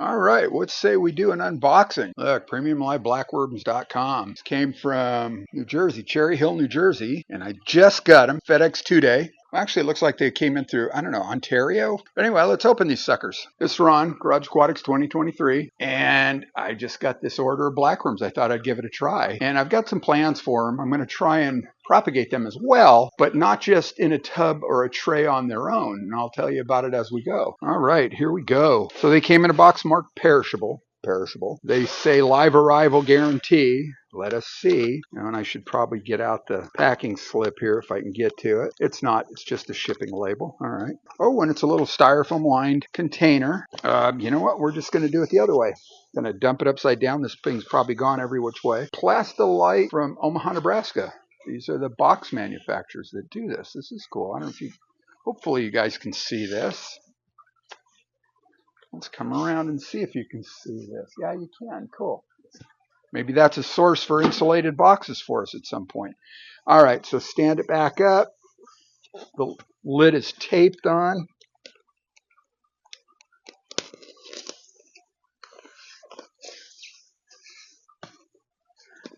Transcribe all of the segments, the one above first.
All right, let's say we do an unboxing. Look, premiumliveblackworms.com. This came from New Jersey, Cherry Hill, New Jersey, and I just got them FedEx 2-day. Actually, it looks like they came in through, I don't know, Ontario. But anyway, let's open these suckers. This is Ron, Garage Aquatics 2023, and I just got this order of blackworms. I thought I'd give it a try, and I've got some plans for them. I'm going to try and propagate them as well, but not just in a tub or a tray on their own. And I'll tell you about it as we go. All right, here we go. So they came in a box marked perishable. They say live arrival guarantee. Let us see. And I should probably get out the packing slip here if I can get to it. It's not. It's just a shipping label. All right. Oh, and it's a little styrofoam lined container. You know what? We're just going to do it the other way. Going to dump it upside down. This thing's probably gone every which way. Plastilite from Omaha, Nebraska. These are the box manufacturers that do this. This is cool. I don't know if you, hopefully you guys can see this. Let's come around and see if you can see this. Yeah, you can. Cool. Maybe that's a source for insulated boxes for us at some point. All right, so stand it back up. The lid is taped on.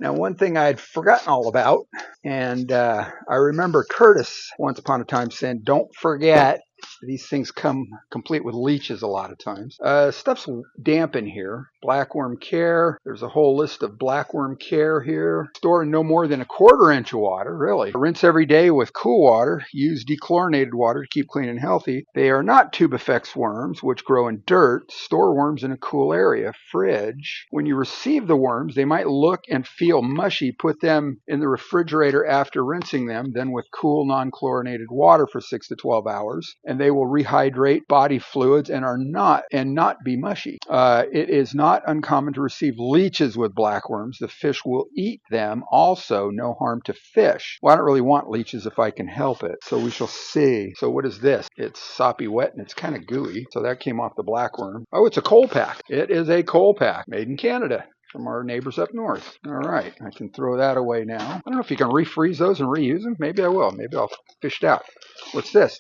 Now, one thing I had forgotten all about, and I remember Curtis once upon a time saying, don't forget, these things come complete with leeches a lot of times. Stuff's damp in here. Blackworm care. There's a whole list of blackworm care here. Store in no more than 1/4 inch of water, really. Rinse every day with cool water. Use dechlorinated water to keep clean and healthy. They are not tubifex worms, which grow in dirt. Store worms in a cool area. Fridge. When you receive the worms, they might look and feel mushy. Put them in the refrigerator after rinsing them, then with cool non-chlorinated water for 6 to 12 hours. And they will rehydrate body fluids and not be mushy. It is not uncommon to receive leeches with blackworms. The fish will eat them. Also, no harm to fish. Well, I don't really want leeches if I can help it. So we shall see. So what is this? It's soppy wet and it's kind of gooey. So that came off the blackworm. Oh, it's a coal pack. It is a coal pack made in Canada from our neighbors up north. All right, I can throw that away now. I don't know if you can refreeze those and reuse them. Maybe I will. Maybe I'll fish it out. What's this?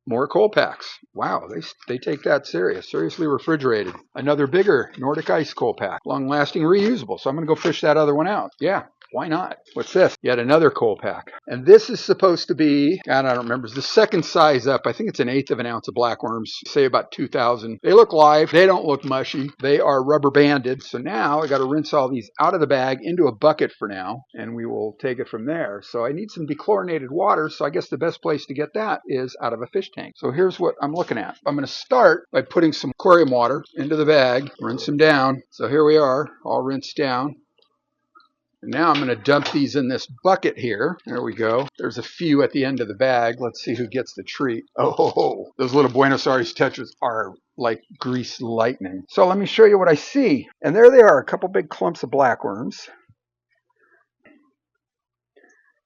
More coal packs. Wow, they take that seriously refrigerated. Another bigger Nordic ice coal pack. Long-lasting, reusable. So I'm going to go fish that other one out. Yeah. Why not? What's this? Yet another coal pack. And this is supposed to be, God, I don't remember, it's the second size up. I think it's 1/8 of an ounce of blackworms, say about 2,000. They look live. They don't look mushy. They are rubber banded. So now I got to rinse all these out of the bag into a bucket for now, and we will take it from there. So I need some dechlorinated water. So I guess the best place to get that is out of a fish tank. So here's what I'm looking at. I'm going to start by putting some aquarium water into the bag, rinse them down. So here we are, all rinsed down. Now I'm going to dump these in this bucket here. There we go. There's a few at the end of the bag. Let's see who gets the treat. Oh, those little Buenos Aires tetras are like grease lightning. So let me show you what I see. And there they are, a couple big clumps of blackworms.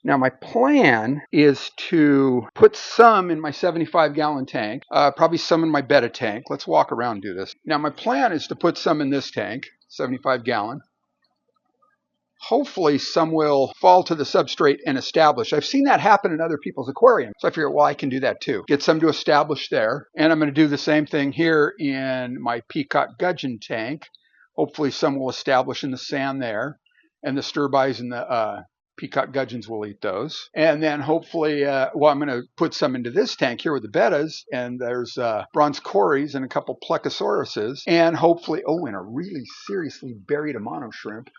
Now my plan is to put some in my 75-gallon tank, probably some in my betta tank. Let's walk around and do this. Now my plan is to put some in this tank, 75-gallon. Hopefully some will fall to the substrate and establish. I've seen that happen in other people's aquariums. So I figured, well, I can do that too. Get some to establish there. And I'm going to do the same thing here in my peacock gudgeon tank. Hopefully some will establish in the sand there. And the sturbys and the peacock gudgeons will eat those. And then hopefully, I'm going to put some into this tank here with the bettas. And there's bronze cories and a couple plecosauruses. And hopefully, and a really seriously buried amano shrimp.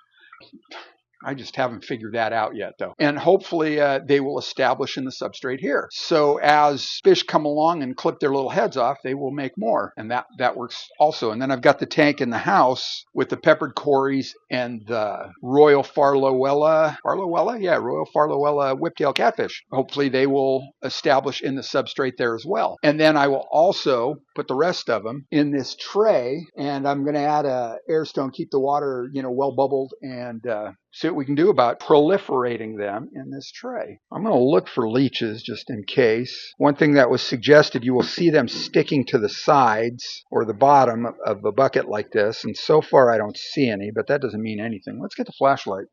I just haven't figured that out yet, though. And hopefully they will establish in the substrate here. So as fish come along and clip their little heads off, they will make more. And that works also. And then I've got the tank in the house with the peppered cories and the Royal Farlowella whiptail catfish. Hopefully they will establish in the substrate there as well. And then I will also put the rest of them in this tray. And I'm going to add a air stone, keep the water, well bubbled, and see what we can do about proliferating them in this tray. I'm going to look for leeches just in case. One thing that was suggested, you will see them sticking to the sides or the bottom of a bucket like this. And so far I don't see any, but that doesn't mean anything. Let's get the flashlight.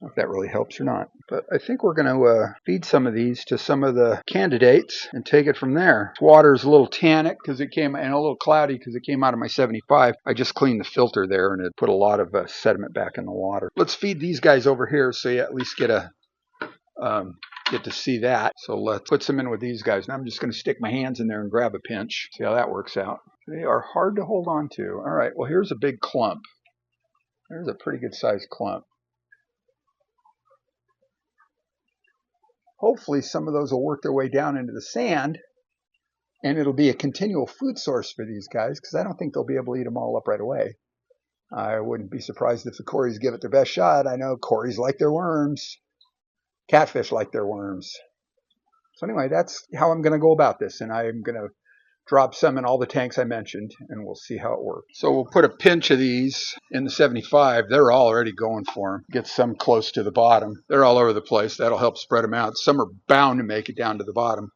Know if that really helps or not. But I think we're going to feed some of these to some of the candidates and take it from there. This water is a little tannic because it came, and a little cloudy because it came out of my 75. I just cleaned the filter there and it put a lot of sediment back in the water. Let's feed these guys over here so you at least get to see that. So let's put some in with these guys. And I'm just going to stick my hands in there and grab a pinch. See how that works out. They are hard to hold on to. All right, well, here's a big clump. There's a pretty good sized clump. Hopefully some of those will work their way down into the sand, and it'll be a continual food source for these guys, because I don't think they'll be able to eat them all up right away. I wouldn't be surprised if the Corys give it their best shot. I know Corys like their worms. Catfish like their worms. So anyway, that's how I'm going to go about this, and I'm going to drop some in all the tanks I mentioned, and we'll see how it works. So we'll put a pinch of these in the 75. They're already going for them. Get some close to the bottom. They're all over the place. That'll help spread them out. Some are bound to make it down to the bottom.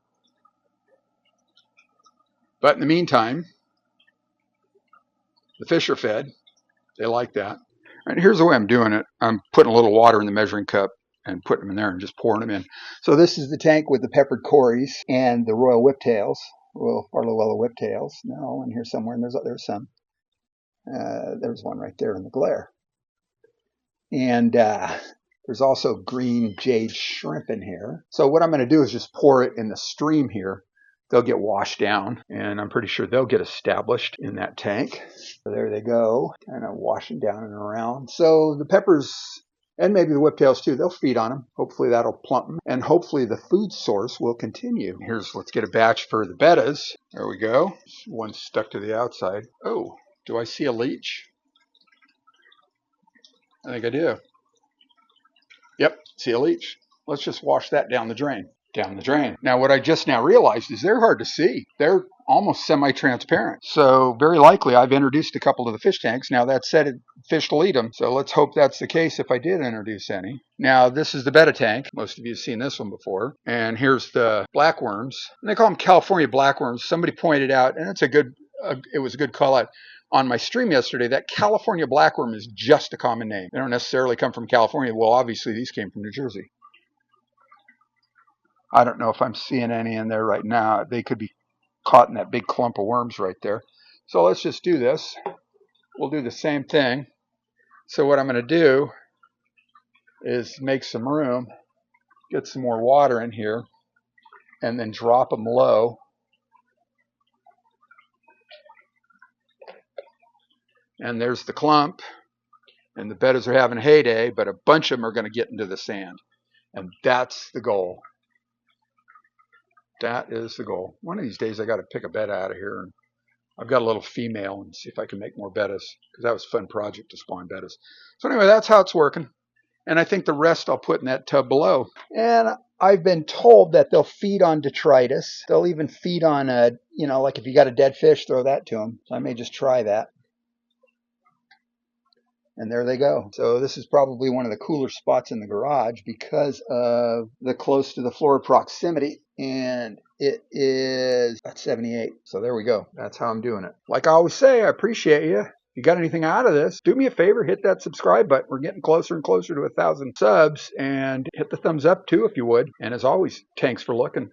But in the meantime, the fish are fed. They like that. And here's the way I'm doing it. I'm putting a little water in the measuring cup and putting them in there and just pouring them in. So this is the tank with the peppered Corys and the Royal Whiptails. Royal Farlowella Whiptails. No, in here somewhere, and there's some. There's one right there in the glare. And there's also green jade shrimp in here. So what I'm going to do is just pour it in the stream here. They'll get washed down, and I'm pretty sure they'll get established in that tank. So there they go, kind of washing down and around. So the peppers, and maybe the whiptails too, they'll feed on them. Hopefully that'll plump them, and hopefully the food source will continue. Let's get a batch for the bettas. There we go. One stuck to the outside. Oh, do I see a leech? I think I do. Yep, see a leech. Let's just wash that down the drain. Down the drain. Now, what I just now realized is they're hard to see. They're almost semi-transparent. So very likely I've introduced a couple to the fish tanks. Now, that said, fish will eat them. So let's hope that's the case if I did introduce any. Now, this is the betta tank. Most of you have seen this one before. And here's the blackworms. And they call them California blackworms. Somebody pointed out, and it was a good call out on my stream yesterday, that California blackworm is just a common name. They don't necessarily come from California. Well, obviously, these came from New Jersey. I don't know if I'm seeing any in there right now. They could be caught in that big clump of worms right there. So let's just do this. We'll do the same thing. So what I'm going to do is make some room, get some more water in here, and then drop them low. And there's the clump. And the bettas are having a heyday, but a bunch of them are going to get into the sand. And that's the goal. That is the goal. One of these days I got to pick a betta out of here, and I've got a little female, and see if I can make more bettas, because that was a fun project to spawn bettas. So anyway, that's how it's working. And I think the rest I'll put in that tub below. And I've been told that they'll feed on detritus. They'll even feed on like if you got a dead fish, throw that to them. So I may just try that. And there they go. So this is probably one of the cooler spots in the garage because of the close to the floor proximity. And it is at 78. So there we go. That's how I'm doing it. Like I always say, I appreciate you. If you got anything out of this, do me a favor, hit that subscribe button. We're getting closer and closer to 1,000 subs. And hit the thumbs up too if you would. And as always, thanks for looking.